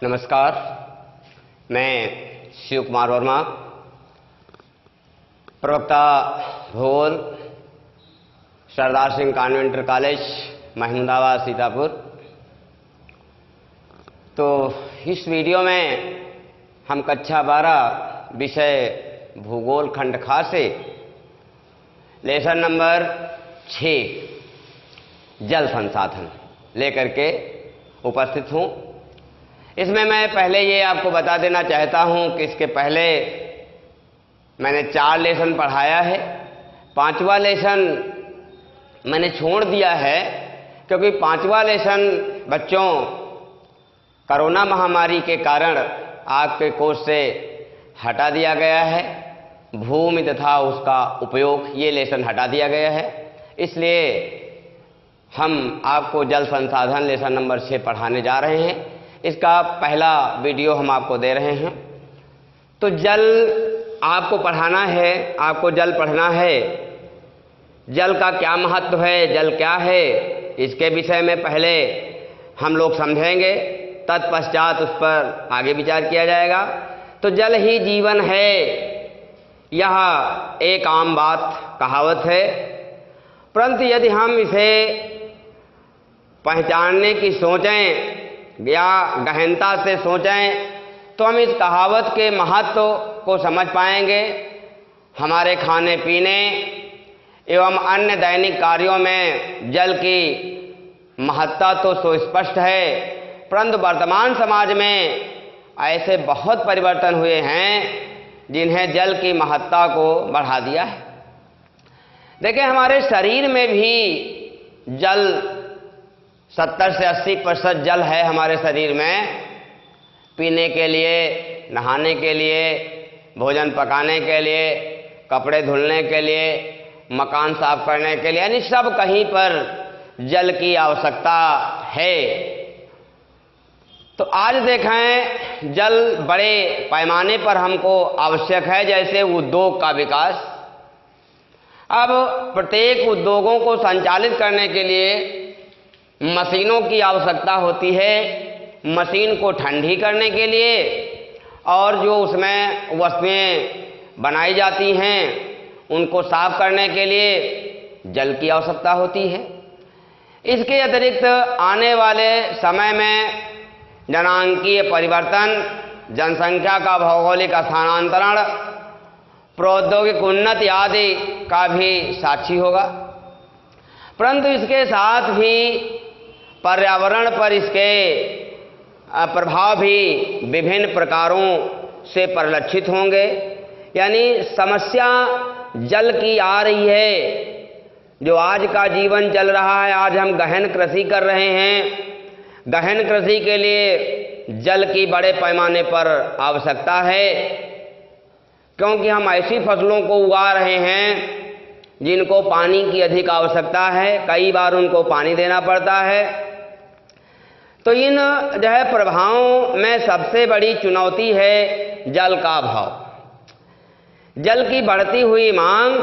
नमस्कार, मैं शिव कुमार वर्मा, प्रवक्ता भूगोल, सरदार सिंह कॉन्वेंट कॉलेज, महमूदाबाद, सीतापुर। तो इस वीडियो में हम कक्षा 12 विषय भूगोल खंड खा से लेसन नंबर 6 जल संसाधन लेकर के उपस्थित हूँ। इसमें मैं पहले ये आपको बता देना चाहता हूँ कि इसके पहले मैंने 4 लेसन पढ़ाया है। 5वां लेसन मैंने छोड़ दिया है क्योंकि 5वां लेसन बच्चों कोरोना महामारी के कारण आपके कोर्स से हटा दिया गया है। भूमि तथा उसका उपयोग ये लेसन हटा दिया गया है, इसलिए हम आपको जल संसाधन लेसन नंबर 6 पढ़ाने जा रहे हैं। इसका पहला वीडियो हम आपको दे रहे हैं। तो जल आपको पढ़ाना है, आपको जल पढ़ना है। जल का क्या महत्व है, जल क्या है, इसके विषय में पहले हम लोग समझेंगे, तत्पश्चात उस पर आगे विचार किया जाएगा। तो जल ही जीवन है, यह एक आम बात, कहावत है। परंतु यदि हम इसे पहचानने की सोचें या गहनता से सोचें तो हम इस कहावत के महत्व को समझ पाएंगे। हमारे खाने पीने एवं अन्य दैनिक कार्यों में जल की महत्ता तो सुस्पष्ट है, परंतु वर्तमान समाज में ऐसे बहुत परिवर्तन हुए हैं जिन्हें जल की महत्ता को बढ़ा दिया है। देखिए, हमारे शरीर में भी जल 70 से 80% जल है हमारे शरीर में। पीने के लिए, नहाने के लिए, भोजन पकाने के लिए, कपड़े धुलने के लिए, मकान साफ करने के लिए, यानी सब कहीं पर जल की आवश्यकता है। तो आज देखें, जल बड़े पैमाने पर हमको आवश्यक है। जैसे उद्योग का विकास, अब प्रत्येक उद्योगों को संचालित करने के लिए मशीनों की आवश्यकता होती है। मशीन को ठंडी करने के लिए और जो उसमें वस्तुएं बनाई जाती हैं उनको साफ करने के लिए जल की आवश्यकता होती है। इसके अतिरिक्त आने वाले समय में जनांकीय परिवर्तन, जनसंख्या का भौगोलिक स्थानांतरण, प्रौद्योगिक उन्नति आदि का भी साक्षी होगा। परंतु इसके साथ भी पर्यावरण पर इसके प्रभाव भी विभिन्न प्रकारों से परिलक्षित होंगे। यानी समस्या जल की आ रही है। जो आज का जीवन चल रहा है, आज हम गहन कृषि कर रहे हैं। गहन कृषि के लिए जल की बड़े पैमाने पर आवश्यकता है, क्योंकि हम ऐसी फसलों को उगा रहे हैं जिनको पानी की अधिक आवश्यकता है। कई बार उनको पानी देना पड़ता है। तो इन जो है प्रभावों में सबसे बड़ी चुनौती है जल का अभाव। जल की बढ़ती हुई मांग,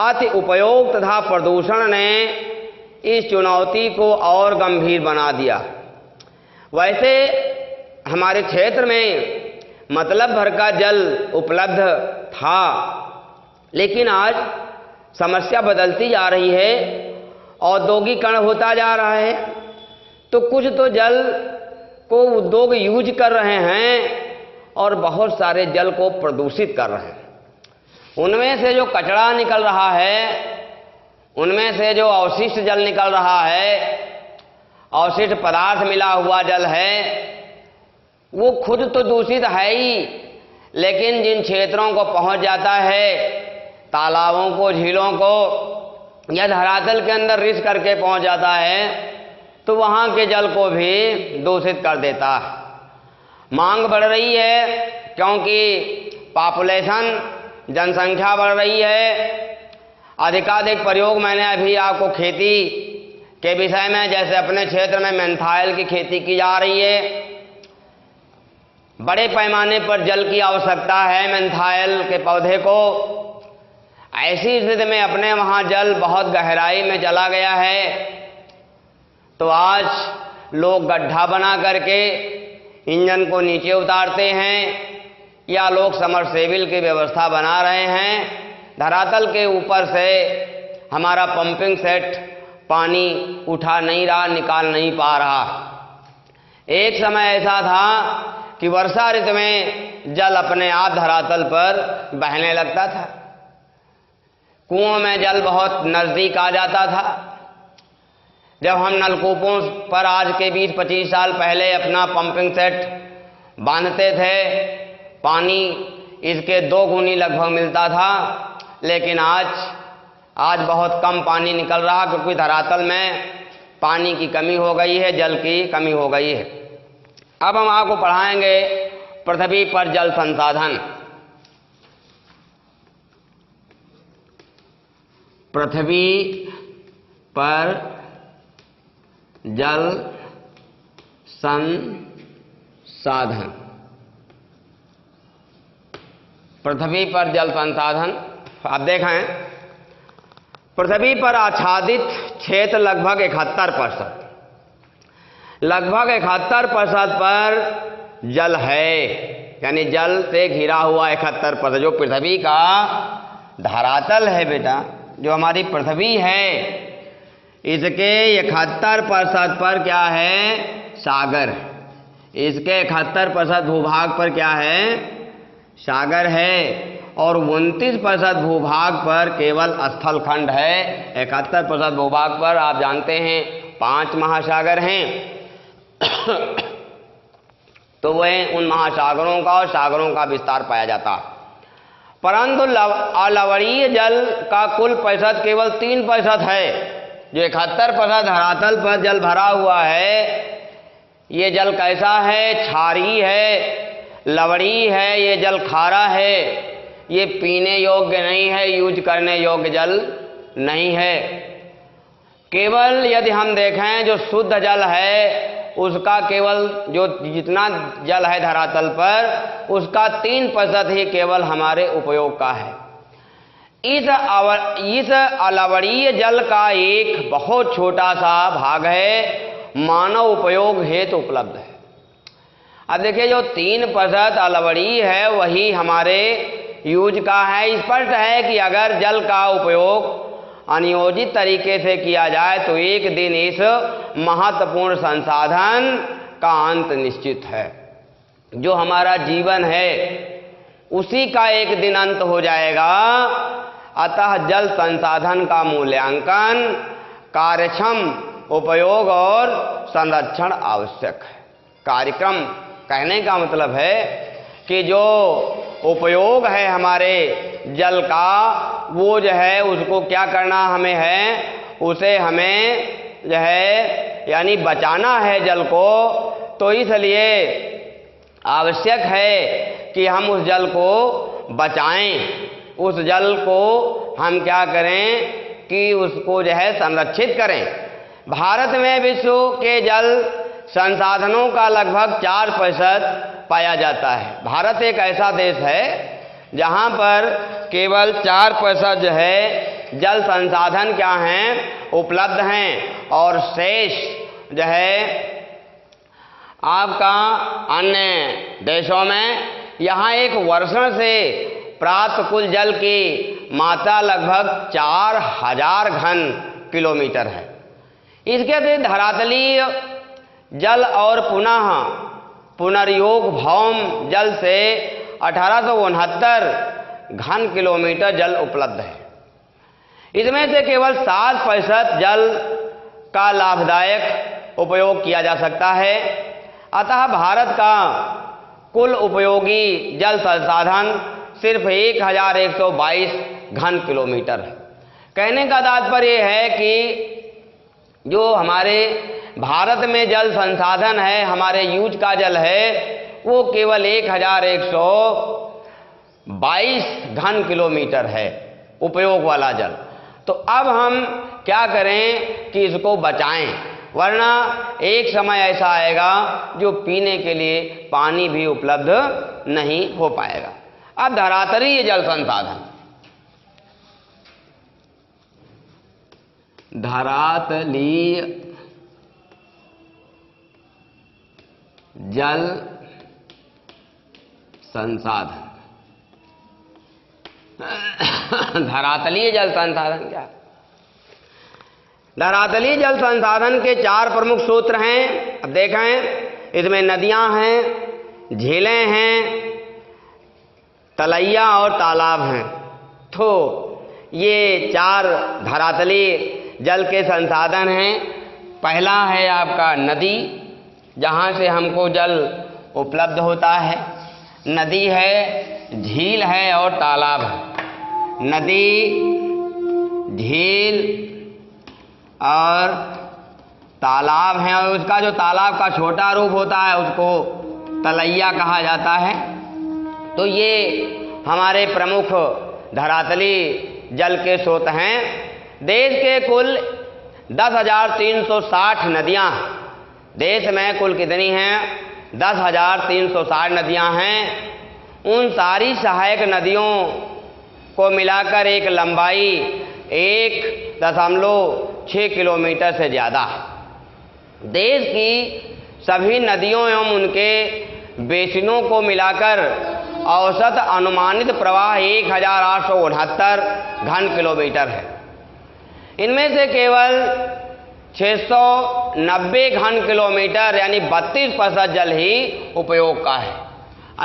अति उपयोग तथा प्रदूषण ने इस चुनौती को और गंभीर बना दिया। वैसे हमारे क्षेत्र में मतलब भर का जल उपलब्ध था, लेकिन आज समस्या बदलती जा रही है, औद्योगिकरण होता जा रहा है। तो कुछ तो जल को उद्योग यूज कर रहे हैं और बहुत सारे जल को प्रदूषित कर रहे हैं। उनमें से जो कचरा निकल रहा है, उनमें से जो अवशिष्ट जल निकल रहा है, अवशिष्ट पदार्थ मिला हुआ जल है, वो खुद तो दूषित है ही, लेकिन जिन क्षेत्रों को पहुंच जाता है, तालाबों को, झीलों को या धरातल के अंदर रिस करके पहुंच जाता है, तो वहां के जल को भी दूषित कर देता है। मांग बढ़ रही है क्योंकि पॉपुलेशन, जनसंख्या बढ़ रही है। अधिकाधिक प्रयोग, मैंने अभी आपको खेती के विषय में, जैसे अपने क्षेत्र में मेन्थाइल की खेती की जा रही है, बड़े पैमाने पर जल की आवश्यकता है मेन्थाइल के पौधे को। ऐसी स्थिति में अपने वहां जल बहुत गहराई में चला गया है, तो आज लोग गड्ढा बना करके इंजन को नीचे उतारते हैं या लोग समरसेबिल की व्यवस्था बना रहे हैं। धरातल के ऊपर से हमारा पंपिंग सेट पानी उठा नहीं रहा, निकाल नहीं पा रहा। एक समय ऐसा था कि वर्षा ऋतु में जल अपने आप धरातल पर बहने लगता था। कुओं में जल बहुत नज़दीक आ जाता था। जब हम नलकूपों पर आज के 20-25 साल पहले अपना पंपिंग सेट बांधते थे, पानी इसके 2 गुनी लगभग मिलता था, लेकिन आज बहुत कम पानी निकल रहा, क्योंकि धरातल में पानी की कमी हो गई है, जल की कमी हो गई है। अब हम आपको पढ़ाएंगे पृथ्वी पर जल संसाधन। पृथ्वी पर जल संसाधन। पृथ्वी पर जल संसाधन, आप देखें, पृथ्वी पर आच्छादित क्षेत्र लगभग 71%, लगभग 71% पर जल है, यानी जल से घिरा हुआ 71%। जो पृथ्वी का धरातल है बेटा, जो हमारी पृथ्वी है, इसके 71% पर क्या है? सागर। इसके 71% भूभाग पर क्या है? सागर है। और 29% भूभाग पर केवल स्थल खंड है। 71% भूभाग पर आप जानते हैं 5 महासागर हैं। तो वह उन महासागरों का और सागरों का विस्तार पाया जाता। परंतु अलवणीय जल का कुल प्रतिशत केवल 3% है। जो 71% धरातल पर जल भरा हुआ है, ये जल कैसा है? क्षारीय है, लवणीय है, ये जल खारा है, ये पीने योग्य नहीं है, यूज करने योग्य जल नहीं है। केवल यदि हम देखें जो शुद्ध जल है उसका केवल जो जितना जल है धरातल पर, उसका 3% ही केवल हमारे उपयोग का है। इस अलवणीय जल का एक बहुत छोटा सा भाग है मानव उपयोग हेतु उपलब्ध है। अब देखिए, जो 3% अलवणीय है वही हमारे यूज का है। स्पष्ट है कि अगर जल का उपयोग अनियोजित तरीके से किया जाए तो एक दिन इस महत्वपूर्ण संसाधन का अंत निश्चित है। जो हमारा जीवन है उसी का एक दिन अंत हो जाएगा। अतः जल संसाधन का मूल्यांकन, कार्यक्षम उपयोग और संरक्षण आवश्यक है। कार्यक्रम कहने का मतलब है कि जो उपयोग है हमारे जल का, वो जो है उसको क्या करना हमें है, उसे हमें जो है यानी बचाना है जल को। तो इसलिए आवश्यक है कि हम उस जल को बचाएं। उस जल को हम क्या करें कि उसको जो है संरक्षित करें। भारत में विश्व के जल संसाधनों का लगभग 4% पाया जाता है। भारत एक ऐसा देश है जहां पर केवल 4% जो है जल संसाधन क्या हैं? उपलब्ध हैं। और शेष जो है आपका अन्य देशों में, यहाँ एक वर्षण से प्राप्त कुल जल की मात्रा लगभग 4000 घन किलोमीटर है। इसके अतिरिक्त धरातलीय जल और पुनर्योग भौम जल से 1869 घन किलोमीटर जल उपलब्ध है। इसमें से केवल 7% जल का लाभदायक उपयोग किया जा सकता है। अतः भारत का कुल उपयोगी जल संसाधन सिर्फ 1122 घन किलोमीटर है। कहने का तात्पर्य है कि जो हमारे भारत में जल संसाधन है, हमारे यूज का जल है, वो केवल 1122 घन किलोमीटर है उपयोग वाला जल। तो अब हम क्या करें कि इसको बचाएं, वरना एक समय ऐसा आएगा जो पीने के लिए पानी भी उपलब्ध नहीं हो पाएगा। अब धरातलीय जल संसाधन, धरातलीय जल संसाधन। धरातलीय जल संसाधन क्या? धरातलीय जल संसाधन के 4 प्रमुख सूत्र हैं। अब देखें, इसमें नदियां हैं, झीलें हैं, तलैया और तालाब हैं। तो ये 4 धरातलीय जल के संसाधन हैं। पहला है आपका नदी, जहाँ से हमको जल उपलब्ध होता है। नदी है, झील है और तालाब है। नदी, झील और तालाब है, और उसका जो तालाब का छोटा रूप होता है उसको तलैया कहा जाता है। तो ये हमारे प्रमुख धरातलीय जल के स्रोत हैं। देश के कुल 10,360 नदियाँ, देश में कुल कितनी हैं? 10,360 नदियाँ हैं। उन सारी सहायक नदियों को मिलाकर एक लंबाई 1.6 किलोमीटर से ज़्यादा है। देश की सभी नदियों एवं उनके बेसिनों को मिलाकर औसत अनुमानित प्रवाह 1,869 घन किलोमीटर है। इनमें से केवल 690 घन किलोमीटर यानी 32% जल ही उपयोग का है।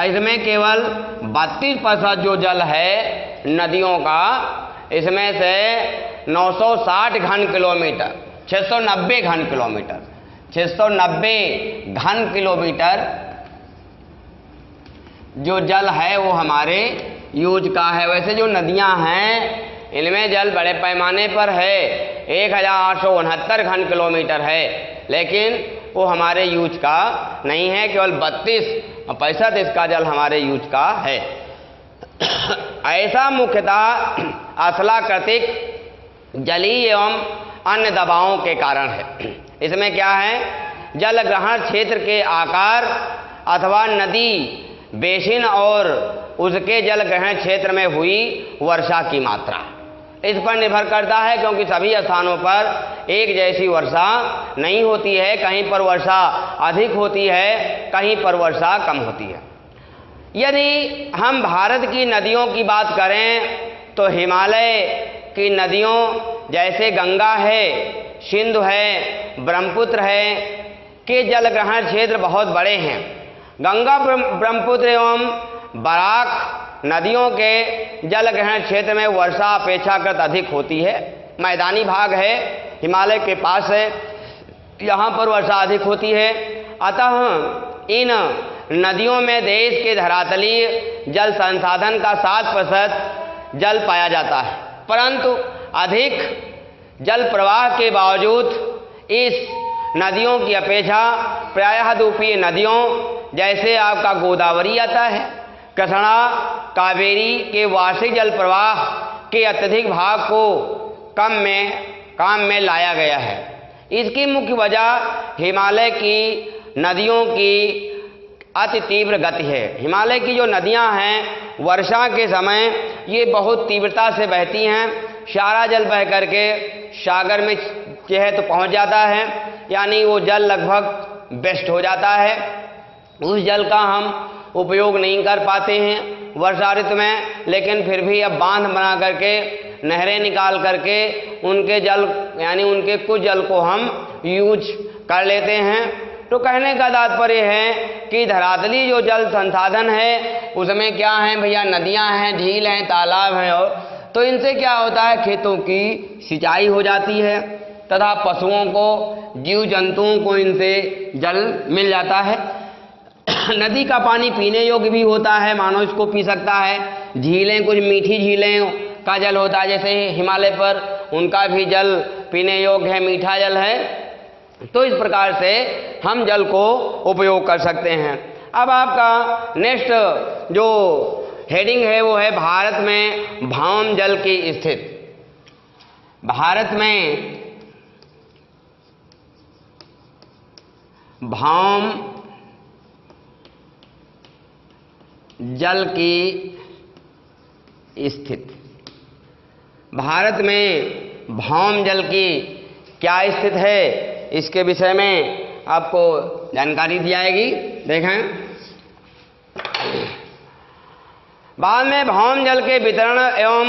इसमें केवल 32% जो जल है नदियों का, इसमें से 960 घन किलोमीटर, 690 घन किलोमीटर, 690 घन किलोमीटर जो जल है वो हमारे यूज का है। वैसे जो नदियां हैं इनमें जल बड़े पैमाने पर है, 1,869 घन किलोमीटर है, लेकिन वो हमारे यूज का नहीं है। केवल 32% इसका जल हमारे यूज का है। ऐसा मुख्यतः अस्थलाकृतिक, जलीय एवं अन्य दबावों के कारण है। इसमें क्या है? जल ग्रहण क्षेत्र के आकार अथवा नदी बेसिन और उसके जल ग्रहण क्षेत्र में हुई वर्षा की मात्रा इस पर निर्भर करता है, क्योंकि सभी स्थानों पर एक जैसी वर्षा नहीं होती है। कहीं पर वर्षा अधिक होती है, कहीं पर वर्षा कम होती है। यदि हम भारत की नदियों की बात करें तो हिमालय की नदियों जैसे गंगा है, सिंधु है, ब्रह्मपुत्र है के जल ग्रहण क्षेत्र बहुत बड़े हैं। गंगा, ब्रह्मपुत्र एवं बराक नदियों के जल ग्रहण क्षेत्र में वर्षा अपेक्षाकृत अधिक होती है। मैदानी भाग है, हिमालय के पास है, यहाँ पर वर्षा अधिक होती है। अतः इन नदियों में देश के धरातलीय जल संसाधन का 7% जल पाया जाता है, परंतु अधिक जल प्रवाह के बावजूद इस नदियों की अपेक्षा प्रायः द्वीपीय नदियों जैसे आपका गोदावरी आता है, कृष्णा, कावेरी के वार्षिक जल प्रवाह के अत्यधिक भाग को काम में लाया गया है। इसकी मुख्य वजह हिमालय की नदियों की अति तीव्र गति है। हिमालय की जो नदियां हैं वर्षा के समय ये बहुत तीव्रता से बहती हैं। सारा जल बह करके सागर में चाहे तो पहुंच जाता है, यानी वो जल लगभग बेस्ट हो जाता है। उस जल का हम उपयोग नहीं कर पाते हैं वर्षा ऋतु में, लेकिन फिर भी अब बांध बना करके, नहरें निकाल करके उनके जल यानी उनके कुछ जल को हम यूज कर लेते हैं। तो कहने का तात्पर्य है कि धरातली जो जल संसाधन है उसमें क्या है भैया? नदियां हैं, झील हैं, तालाब हैं, और तो इनसे क्या होता है? खेतों की सिंचाई हो जाती है तथा पशुओं को, जीव जंतुओं को इनसे जल मिल जाता है। नदी का पानी पीने योग्य भी होता है, मानव इसको पी सकता है। झीलें, कुछ मीठी झीलें का जल होता है, जैसे हिमालय पर उनका भी जल पीने योग्य है, मीठा जल है। तो इस प्रकार से हम जल को उपयोग कर सकते हैं। अब आपका नेक्स्ट जो हेडिंग है वो है भारत में भौम जल की स्थिति। भारत में भौम जल की स्थिति। भारत में भौम जल की क्या स्थिति है, इसके विषय में आपको जानकारी दी जाएगी। देखें, बाद में भौम जल के वितरण एवं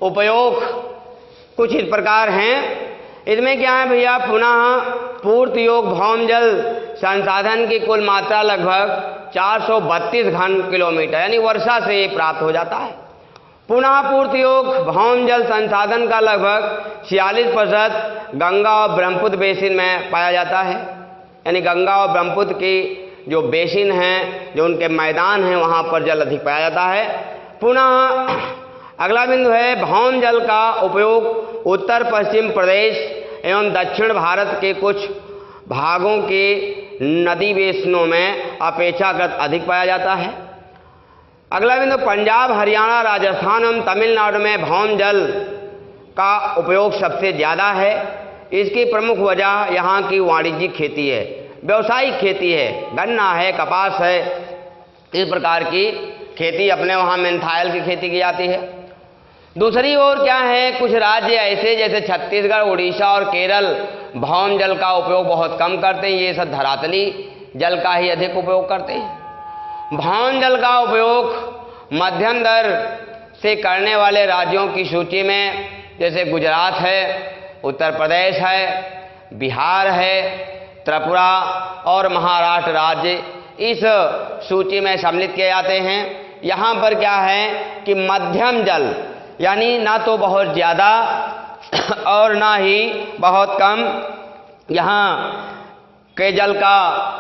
उपयोग कुछ इस प्रकार हैं। इसमें क्या है भैया, पुनः पूर्ति योग भौम जल संसाधन की कुल मात्रा लगभग 432 घन किलोमीटर यानी वर्षा से ये प्राप्त हो जाता है। पुनः पूर्ति योग भौम जल संसाधन का लगभग 46% गंगा और ब्रह्मपुत्र बेसिन में पाया जाता है, यानी गंगा और ब्रह्मपुत्र की जो बेसिन हैं, जो उनके मैदान हैं, वहाँ पर जल अधिक पाया जाता है। पुनः अगला बिंदु है भौम जल का उपयोग उत्तर पश्चिम प्रदेश एवं दक्षिण भारत के कुछ भागों के नदी बेसिनों में अपेक्षाकृत अधिक पाया जाता है। अगला बिंदु पंजाब, हरियाणा, राजस्थान एवं तमिलनाडु में भौम जल का उपयोग सबसे ज़्यादा है। इसकी प्रमुख वजह यहाँ की वाणिज्यिक खेती है, व्यावसायिक खेती है, गन्ना है, कपास है, इस प्रकार की खेती अपने वहाँ मेन्थाइल की खेती की जाती है। दूसरी ओर क्या है, कुछ राज्य ऐसे जैसे छत्तीसगढ़, उड़ीसा और केरल भौम जल का उपयोग बहुत कम करते हैं, ये सब धरातली जल का ही अधिक उपयोग करते हैं। भौम जल का उपयोग मध्यम दर से करने वाले राज्यों की सूची में जैसे गुजरात है, उत्तर प्रदेश है, बिहार है, त्रिपुरा और महाराष्ट्र राज्य इस सूची में सम्मिलित किए जाते हैं। यहाँ पर क्या है कि मध्यम जल यानी ना तो बहुत ज़्यादा और ना ही बहुत कम यहाँ के जल का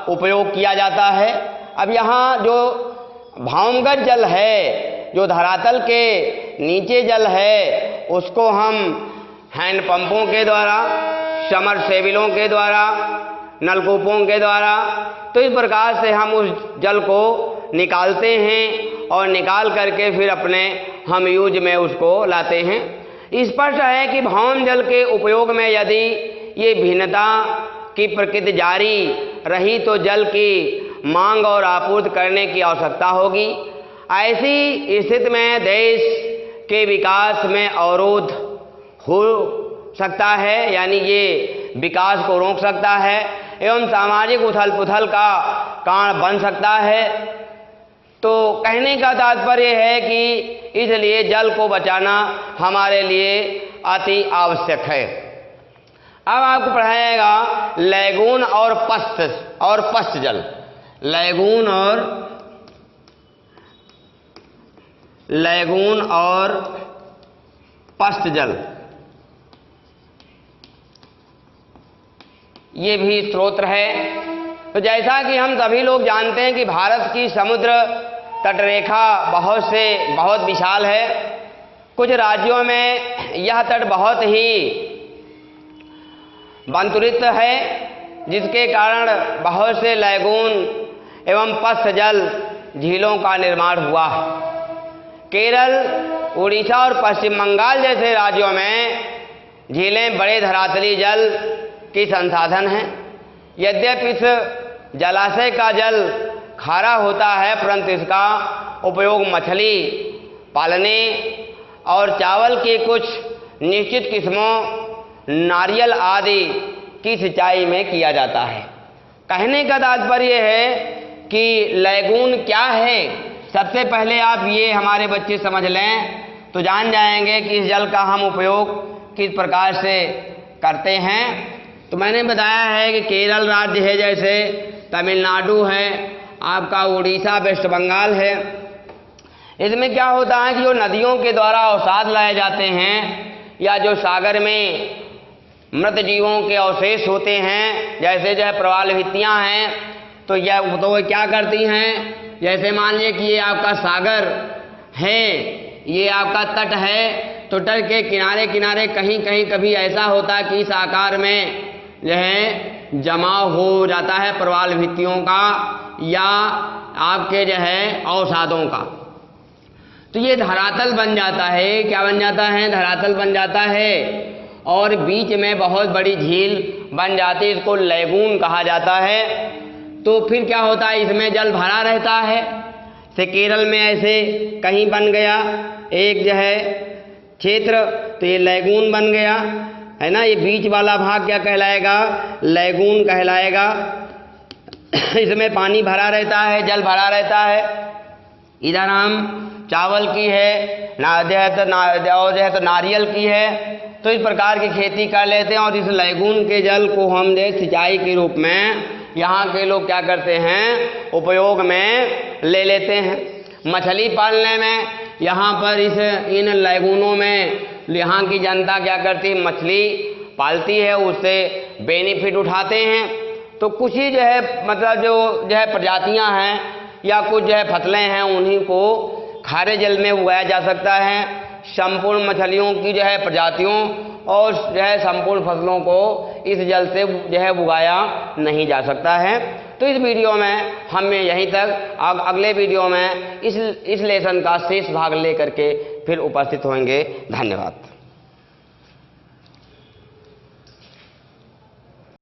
उपयोग किया जाता है। अब यहाँ जो भौमगत जल है, जो धरातल के नीचे जल है, उसको हम हैंडपंपों के द्वारा, समरसेबिलों के द्वारा, नलकूपों के द्वारा, तो इस प्रकार से हम उस जल को निकालते हैं और निकाल करके फिर अपने हम यूज में उसको लाते हैं। स्पष्ट है कि भौम जल के उपयोग में यदि ये भिन्नता की प्रकृति जारी रही तो जल की मांग और आपूर्ति करने की आवश्यकता होगी। ऐसी स्थिति में देश के विकास में अवरोध हो सकता है, यानी ये विकास को रोक सकता है एवं सामाजिक उथल पुथल का कारण बन सकता है। तो कहने का तात्पर्य है कि इसलिए जल को बचाना हमारे लिए अति आवश्यक है। अब आपको पढ़ाएगा लैगून और पश्च जल। लैगून और पश्च जल ये भी स्रोत है। तो जैसा कि हम सभी लोग जानते हैं कि भारत की समुद्र तटरेखा बहुत विशाल है। कुछ राज्यों में यह तट बहुत ही बंतुरित है, जिसके कारण बहुत से लैगून एवं पश्च जल झीलों का निर्माण हुआ। केरल, उड़ीसा और पश्चिम बंगाल जैसे राज्यों में झीलें बड़े धरातली जल की संसाधन हैं। यद्यपि इस जलाशय का जल खारा होता है, परंतु इसका उपयोग मछली पालने और चावल की कुछ निश्चित किस्मों, नारियल आदि की सिंचाई में किया जाता है। कहने का तात्पर्य है कि लैगून क्या है। सबसे पहले आप ये हमारे बच्चे समझ लें तो जान जाएंगे कि इस जल का हम उपयोग किस प्रकार से करते हैं। तो मैंने बताया है कि केरल राज्य है, जैसे तमिलनाडु है, आपका उड़ीसा, वेस्ट बंगाल है। इसमें क्या होता है कि जो नदियों के द्वारा अवसाद लाए जाते हैं या जो सागर में मृत जीवों के अवशेष होते हैं, जैसे जो है प्रवाल भित्तियाँ हैं, तो वो क्या करती हैं, जैसे मान लीजिए कि ये आपका सागर है, ये आपका तट है, तो तट के किनारे किनारे कहीं कहीं कभी ऐसा होता है कि इस आकार में जो है जमाव हो जाता है प्रवाल भित्तियों का या आपके जो है अवसादों का। तो ये धरातल बन जाता है। क्या बन जाता है? धरातल बन जाता है और बीच में बहुत बड़ी झील बन जाती है, इसको लैगून कहा जाता है। तो फिर क्या होता है, इसमें जल भरा रहता है। से केरल में ऐसे कहीं बन गया एक जो है क्षेत्र, तो ये लैगून बन गया है ना। ये बीच वाला भाग क्या कहलाएगा? लैगून कहलाएगा। इसमें पानी भरा रहता है, जल भरा रहता है। इधर हम चावल की है, और जो है तो नारियल की है। तो इस प्रकार की खेती कर लेते हैं और इस लैगून के जल को हम जो सिंचाई के रूप में यहाँ के लोग क्या करते हैं, उपयोग में ले लेते हैं। मछली पालने में यहाँ पर इन लैगूनों में यहाँ की जनता क्या करती है, मछली पालती है, उससे बेनिफिट उठाते हैं। तो कुछ ही जो है मतलब जो है प्रजातियां हैं या कुछ जो है फसलें हैं, उन्हीं को खारे जल में उगाया जा सकता है। संपूर्ण मछलियों की जो है प्रजातियों और जो है संपूर्ण फसलों को इस जल से जो है उगाया नहीं जा सकता है। तो इस वीडियो में हमें यहीं तक, अगले वीडियो में इस लेसन का शेष भाग लेकर के फिर उपस्थित होंगे। धन्यवाद।